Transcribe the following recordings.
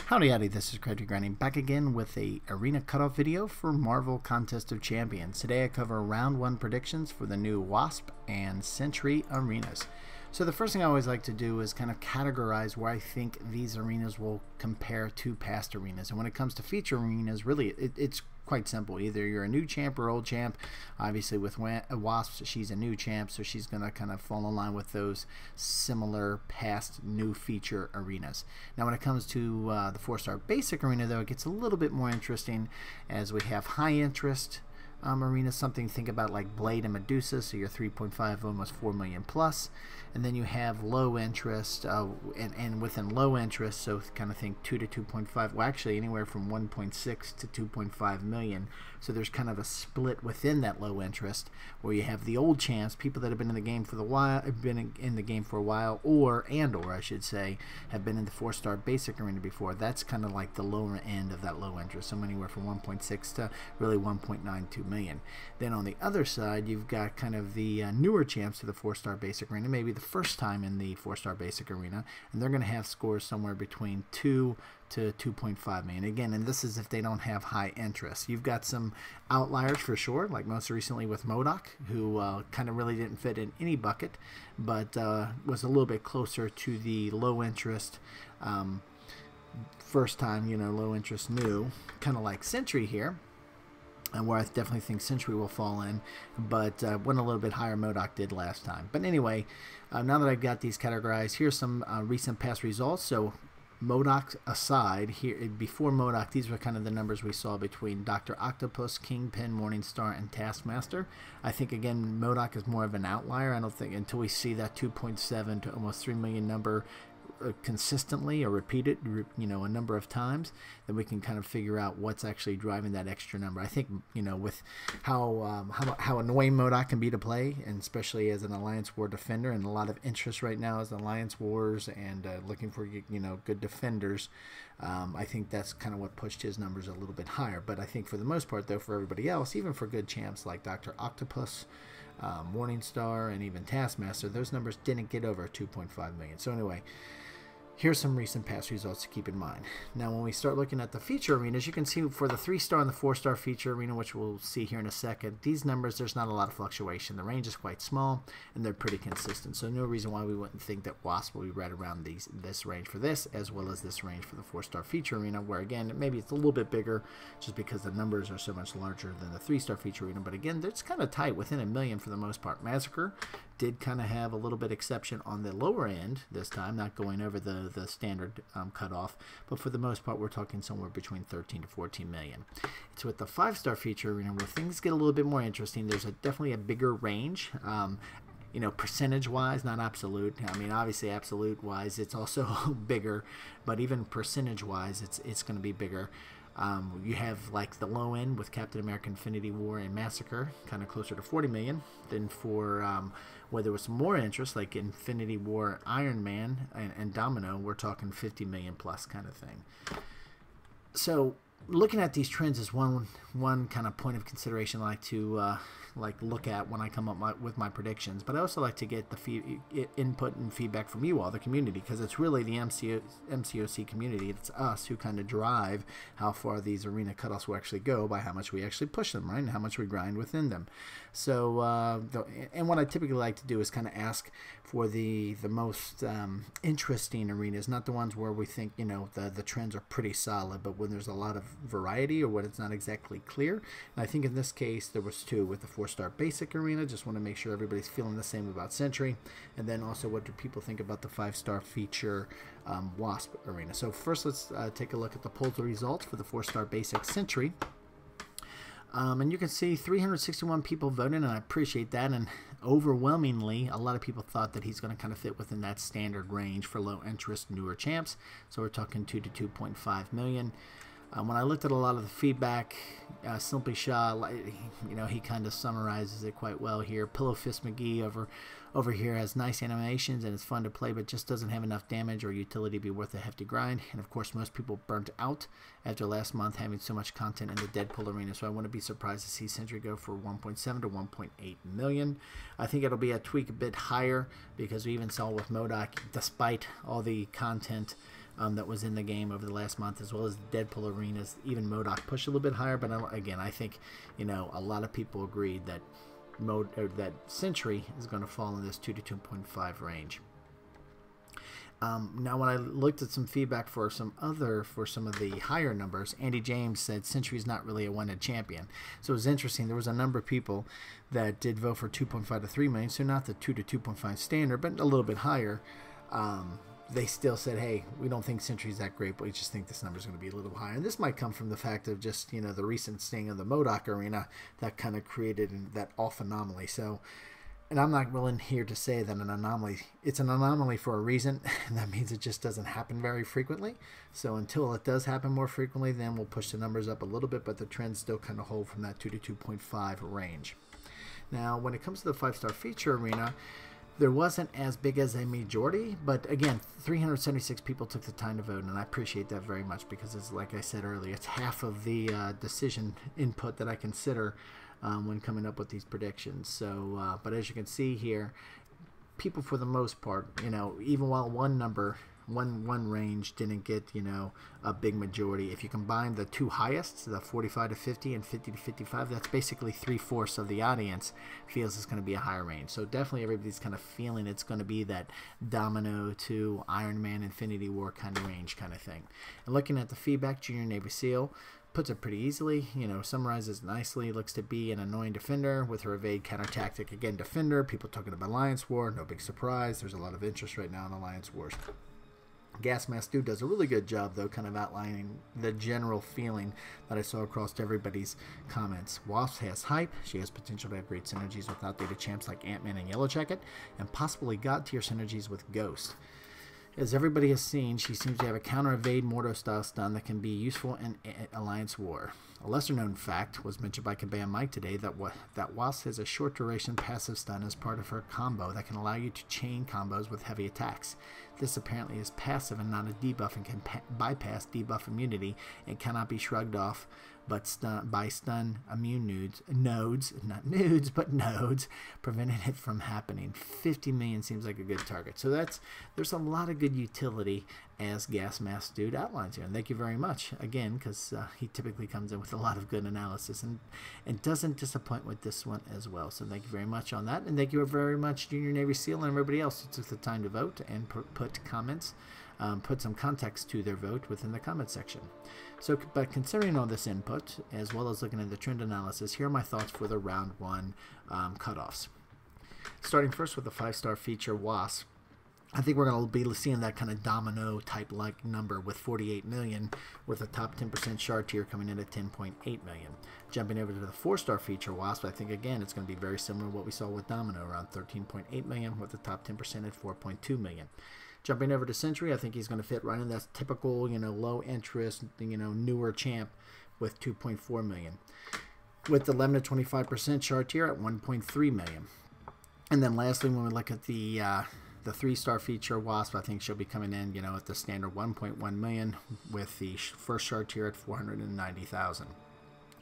Howdy, this is Craig Grinding back again with a arena cutoff video for Marvel Contest of Champions. Today I cover round 1 predictions for the new Wasp and Sentry arenas. So the first thing I always like to do is kind of categorize where I think these arenas will compare to past arenas. And when it comes to feature arenas, really it's quite simple. Either you're a new champ or old champ. Obviously with Wasp, she's a new champ, so she's going to kind of fall in line with those similar past new feature arenas. Now when it comes to the 4-star basic arena, though, it gets a little bit more interesting as we have high interest arenas, something to think about like Blade and Medusa, so you're 3.5, almost 4 million plus. And then you have low interest, and within low interest, so kind of think 2 to 2.5, well actually anywhere from 1.6 to 2.5 million. So there's kind of a split within that low interest where you have the old champs, people that have been in the game for a while, or I should say, have been in the 4-star basic arena before. That's kind of like the lower end of that low interest, so anywhere from 1.6 to really 1.92 million. Then on the other side, you've got kind of the newer champs to the 4-star basic arena, maybe the first time in the 4-star basic arena, and they're going to have scores somewhere between 2 to 2.5 million. Again, and this is if they don't have high interest. You've got some outliers for sure, like most recently with MCOC, who kind of really didn't fit in any bucket, but was a little bit closer to the low interest first time, low interest new, kind of like Sentry here, and where I definitely think Sentry will fall in, but went a little bit higher MCOC did last time. But anyway, now that I've got these categorized, here's some recent past results. So MCOC aside, here before MCOC, these were kind of the numbers we saw between Dr. Octopus, Kingpin, Morningstar, and Taskmaster. I think again MCOC is more of an outlier. I don't think until we see that 2.7 to almost 3 million number consistently or repeated, a number of times, then we can kind of figure out what's actually driving that extra number. I think, with how annoying MCOC can be to play, and especially as an Alliance War defender, and a lot of interest right now is Alliance Wars and looking for good defenders. I think that's kind of what pushed his numbers a little bit higher. But I think for the most part, though, for everybody else, even for good champs like Dr. Octopus, Morningstar, and even Taskmaster, those numbers didn't get over 2.5 million. So anyway, here's some recent past results to keep in mind. Now, when we start looking at the feature arenas, you can see for the 3-star and the 4-star feature arena, which we'll see here in a second, these numbers, there's not a lot of fluctuation. The range is quite small, and they're pretty consistent. So no reason why we wouldn't think that Wasp will be right around this range for this, as well as this range for the 4-star feature arena, where again, maybe it's a little bit bigger just because the numbers are so much larger than the 3-star feature arena. But again, it's kind of tight within a million for the most part. Massacre did kind of have a little bit exception on the lower end this time, not going over the standard cutoff, but for the most part we're talking somewhere between 13 to 14 million. It's with the 5-star feature arena where things get a little bit more interesting. There's definitely a bigger range, percentage wise, not absolute. I mean, obviously absolute wise it's also bigger, but even percentage wise it's going to be bigger. You have like the low end with Captain America, Infinity War, and Massacre, kind of closer to 40 million. Then for where there was some more interest, like Infinity War, Iron Man, and Domino, we're talking 50 million plus kind of thing. So looking at these trends is one kind of point of consideration I like to look at when I come up with my predictions. But I also like to get the input and feedback from you all, the community, because it's really the MCOC community. It's us who kind of drive how far these arena cutoffs will actually go by how much we actually push them, right, and how much we grind within them. So and what I typically like to do is kind of ask for the most interesting arenas, not the ones where we think the trends are pretty solid, but when there's a lot of variety or when it's not exactly clear. And I think in this case there was 2 with the 4-star basic arena. Just want to make sure everybody's feeling the same about Sentry, and then also what do people think about the 5-star feature Wasp arena. So first let's take a look at the poll results for the 4-star basic Sentry. And you can see 361 people voted, and I appreciate that, and overwhelmingly a lot of people thought that he's going to kind of fit within that standard range for low interest newer champs. So we're talking 2 to 2.5 million. When I looked at a lot of the feedback, Simply Shaw, he kind of summarizes it quite well here. Pillow Fist McGee over here has nice animations and it's fun to play, but just doesn't have enough damage or utility to be worth a hefty grind. And of course, most people burnt out after last month having so much content in the Deadpool arena. So I wouldn't be surprised to see Sentry go for 1.7 to 1.8 million. I think it'll be a tweak a bit higher because we even saw with MCOC, despite all the content that was in the game over the last month, as well as Deadpool arenas. Even MODOK pushed a little bit higher, but again, I think, you know, a lot of people agreed that that Sentry is going to fall in this 2 to 2.5 range. Now, when I looked at some feedback for some of the higher numbers, Andy James said Sentry is not really a one-head champion. So it was interesting. There was a number of people that did vote for 2.5 to 3 million, so not the 2 to 2.5 standard, but a little bit higher. They still said, hey, we don't think Sentry is that great, but we just think this number is going to be a little higher. And this might come from the fact of just, you know, the recent sting of the MODOK arena that kind of created that off anomaly. So, and I'm not willing here to say that an anomaly, it's an anomaly for a reason, and that means it just doesn't happen very frequently. So until it does happen more frequently, then we'll push the numbers up a little bit, but the trends still kind of hold from that 2 to 2.5 range. Now, when it comes to the 5-star feature arena, there wasn't as big as a majority, but again, 376 people took the time to vote, and I appreciate that very much because, it's like I said earlier, it's half of the decision input that I consider when coming up with these predictions. So, but as you can see here, people for the most part, you know, even while one range didn't get, you know, a big majority, if you combine the two highest, the 45 to 50 and 50 to 55, that's basically 3/4 of the audience feels it's going to be a higher range. So definitely everybody's kind of feeling it's going to be that Domino to Iron Man Infinity War kind of range kind of thing. And looking at the feedback, Junior Navy SEAL puts it pretty easily, you know, summarizes nicely. Looks to be an annoying defender with her evade counter tactic. Again, defender, people talking about Alliance War, no big surprise. There's a lot of interest right now in Alliance Wars. Gas Mask Dude does a really good job, though, kind of outlining the general feeling that I saw across everybody's comments. Wasp has hype. She has potential to have great synergies with outdated champs like Ant-Man and Yellow Jacket, and possibly god-tier synergies with Ghost. As everybody has seen, she seems to have a counter-evade Mordo-style stun that can be useful in Alliance War. A lesser-known fact was mentioned by Kabam Mike today that Wasp has a short-duration passive stun as part of her combo that can allow you to chain combos with heavy attacks. This apparently is passive and not a debuff and can bypass debuff immunity and cannot be shrugged off but stun immune nodes, preventing it from happening. 50 million seems like a good target. So there's a lot of good utility as Gas Mask Dude outlines here. And thank you very much, again, because he typically comes in with a lot of good analysis and doesn't disappoint with this one as well. So thank you very much on that. And thank you very much, Junior Navy SEAL and everybody else who took the time to vote and put comments, put some context to their vote within the comment section. So, but considering all this input, as well as looking at the trend analysis, here are my thoughts for the round 1 cutoffs. Starting first with the 5-star feature Wasp. I think we're going to be seeing that kind of domino type like number with 48 million, with a top 10% shard tier coming in at 10.8 million. Jumping over to the 4-star feature Wasp, I think again it's going to be very similar to what we saw with Domino, around 13.8 million, with the top 10% at 4.2 million. Jumping over to Sentry, I think he's going to fit right in that typical, you know, low interest, you know, newer champ with 2.4 million. With the 11 to 25% shard tier at 1.3 million. And then lastly, when we look at the 3-star feature Wasp, I think she'll be coming in, you know, at the standard 1.1 million, with the first shard tier at 490,000.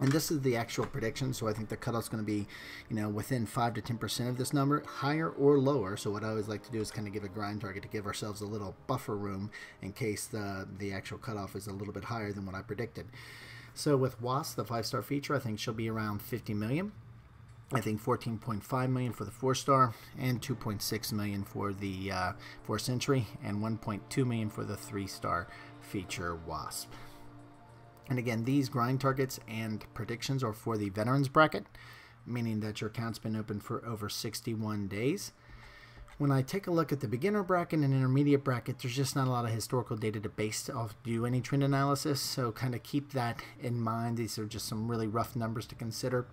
And this is the actual prediction, so I think the cutoff's going to be, you know, within 5 to 10% of this number, higher or lower. So what I always like to do is kind of give a grind target to give ourselves a little buffer room in case the actual cutoff is a little bit higher than what I predicted. So with Wasp, the 5-star feature, I think she'll be around 50 million. I think 14.5 million for the 4-star, and 2.6 million for the 4 Sentry, and 1.2 million for the 3-star feature Wasp. And again, these grind targets and predictions are for the veterans bracket, meaning that your account's been open for over 61 days. When I take a look at the beginner bracket and intermediate bracket, there's just not a lot of historical data to base off do any trend analysis, so kind of keep that in mind. These are just some really rough numbers to consider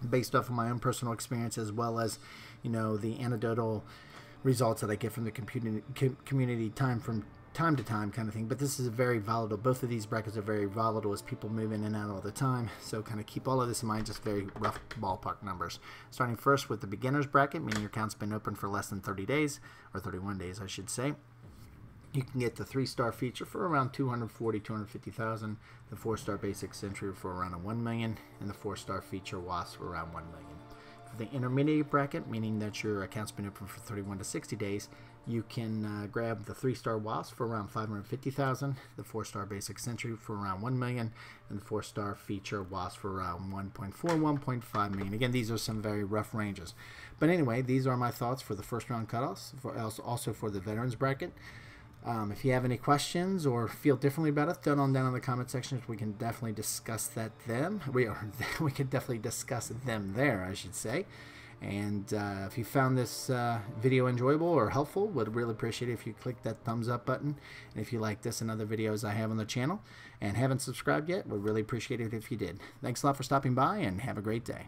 based off of my own personal experience, as well as, you know, the anecdotal results that I get from the community from time to time kind of thing. But this is a very volatile, both of these brackets are very volatile as people move in and out all the time, so kind of keep all of this in mind, just very rough ballpark numbers. Starting first with the beginners bracket, meaning your account's been open for less than 30 days, or 31 days I should say. You can get the 3-star feature for around 240, 250,000, the 4-star basic Sentry for around 1 million, and the 4-star feature Wasp for around 1 million. For the intermediate bracket, meaning that your account's been open for 31 to 60 days, you can grab the 3-star Wasp for around $550,000, the 4-star basic Sentry for around $1 million, and the 4-star feature Wasp for around 1.4, 1.5 million. Again, these are some very rough ranges. But anyway, these are my thoughts for the first round cutoffs, also for the veterans bracket. If you have any questions or feel differently about it, throw it on down in the comment section. We can definitely discuss we can definitely discuss them there, I should say. And if you found this video enjoyable or helpful, would really appreciate it if you click that thumbs up button. And if you like this and other videos I have on the channel and haven't subscribed yet, would really appreciate it if you did. Thanks a lot for stopping by, and have a great day.